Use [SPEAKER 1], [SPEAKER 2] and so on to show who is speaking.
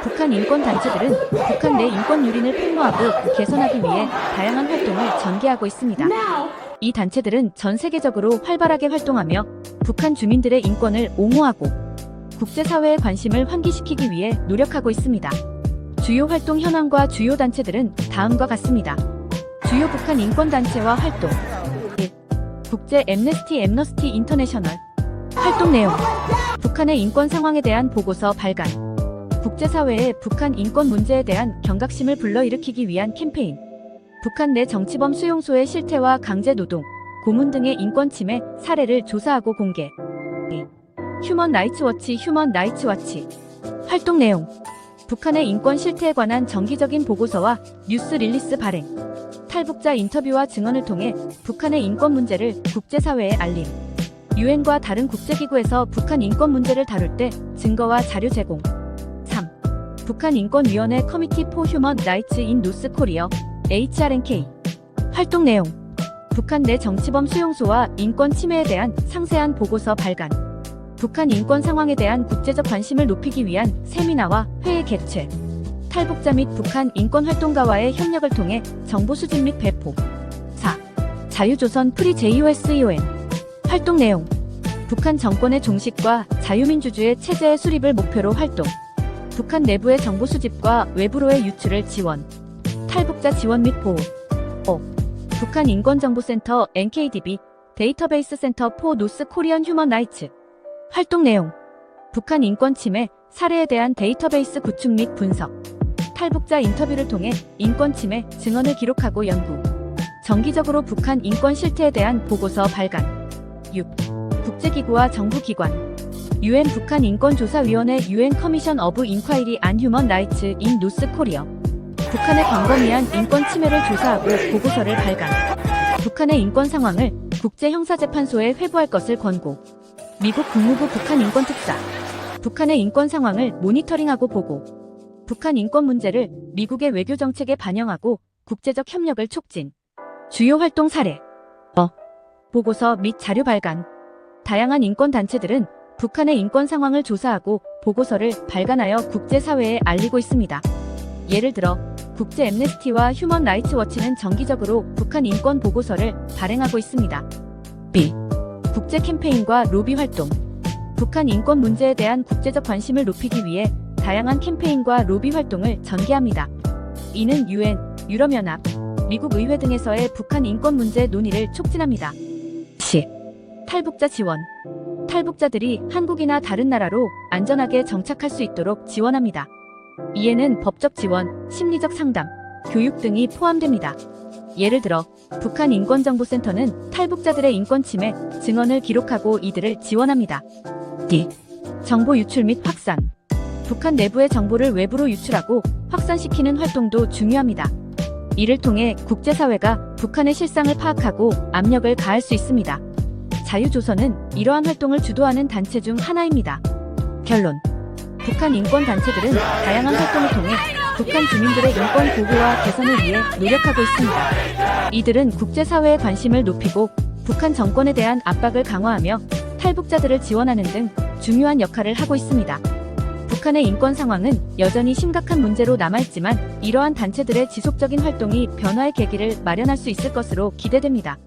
[SPEAKER 1] 북한 인권단체들은 북한 내 인권 유린을 폭로하고 개선하기 위해 다양한 활동을 전개하고 있습니다. 이 단체들은 전 세계적으로 활발하게 활동하며 북한 주민들의 인권을 옹호하고 국제사회의 관심을 환기시키기 위해 노력하고 있습니다. 주요 활동 현황과 주요 단체들은 다음과 같습니다. 주요 북한 인권단체와 활동 1. 국제 엠너스티 인터내셔널. 활동 내용: 북한의 인권 상황에 대한 보고서 발간, 국제사회에 북한 인권 문제에 대한 경각심을 불러일으키기 위한 캠페인, 북한 내 정치범 수용소의 실태와 강제노동, 고문 등의 인권 침해 사례를 조사하고 공개. 휴먼 라이츠 워치. 활동 내용: 북한의 인권 실태에 관한 정기적인 보고서와 뉴스 릴리스 발행, 탈북자 인터뷰와 증언을 통해 북한의 인권 문제를 국제사회에 알림, 유엔과 다른 국제기구에서 북한 인권 문제를 다룰 때 증거와 자료 제공. 3. 북한인권위원회 커미티 포 휴먼 라이츠 인 노스 코리어 HRNK. 활동 내용: 북한 내 정치범 수용소와 인권 침해에 대한 상세한 보고서 발간, 북한 인권 상황에 대한 국제적 관심을 높이기 위한 세미나와 회의 개최, 탈북자 및 북한 인권활동가와의 협력을 통해 정보 수집 및 배포. 4. 자유조선 프리 JOSEON. 활동 내용: 북한 정권의 종식과 자유민주주의 체제의 수립을 목표로 활동, 북한 내부의 정보 수집과 외부로의 유출을 지원, 탈북자 지원 및 보호. 5. 북한 인권정보센터 NKDB 데이터베이스 센터 포 노스 코리언 휴먼 라이츠. 활동 내용: 북한 인권 침해 사례에 대한 데이터베이스 구축 및 분석, 탈북자 인터뷰를 통해 인권 침해 증언을 기록하고 연구, 정기적으로 북한 인권 실태에 대한 보고서 발간. 6. 국제기구와 정부기관 유엔 북한 인권조사위원회 유엔 커미션 어브 인콰이리 안 휴먼 라이츠 인 노스 코리어. 북한의 광범위한 인권 침해를 조사하고 보고서를 발간, 북한의 인권 상황을 국제형사재판소에 회부할 것을 권고, 미국 국무부 북한 인권특사 북한의 인권 상황을 모니터링하고 보고, 북한 인권 문제를 미국의 외교 정책에 반영하고 국제적 협력을 촉진. 주요 활동 사례: 보고서 및 자료 발간. 다양한 인권 단체들은 북한의 인권 상황을 조사하고 보고서를 발간하여 국제사회에 알리고 있습니다. 예를 들어 국제 엠네스티와 휴먼 라이츠 워치는 정기적으로 북한 인권 보고서를 발행하고 있습니다. B. 국제 캠페인과 로비 활동. 북한 인권 문제에 대한 국제적 관심을 높이기 위해 다양한 캠페인과 로비 활동을 전개합니다. 이는 유엔, 유럽연합, 미국 의회 등에서의 북한 인권 문제 논의를 촉진합니다. C. 탈북자 지원. 탈북자들이 한국이나 다른 나라로 안전하게 정착할 수 있도록 지원합니다. 이에는 법적 지원, 심리적 상담, 교육 등이 포함됩니다. 예를 들어 북한 인권정보센터는 탈북자들의 인권 침해 증언을 기록하고 이들을 지원합니다. D. 정보 유출 및 확산. 북한 내부의 정보를 외부로 유출하고 확산시키는 활동도 중요합니다. 이를 통해 국제사회가 북한의 실상을 파악하고 압력을 가할 수 있습니다. 자유조선은 이러한 활동을 주도하는 단체 중 하나입니다. 결론: 북한 인권단체들은 다양한 활동을 통해 북한 주민들의 인권 보호와 개선을 위해 노력하고 있습니다. 이들은 국제사회의 관심을 높이고 북한 정권에 대한 압박을 강화하며 탈북자들을 지원하는 등 중요한 역할을 하고 있습니다. 북한의 인권 상황은 여전히 심각한 문제로 남아있지만 이러한 단체들의 지속적인 활동이 변화의 계기를 마련할 수 있을 것으로 기대됩니다.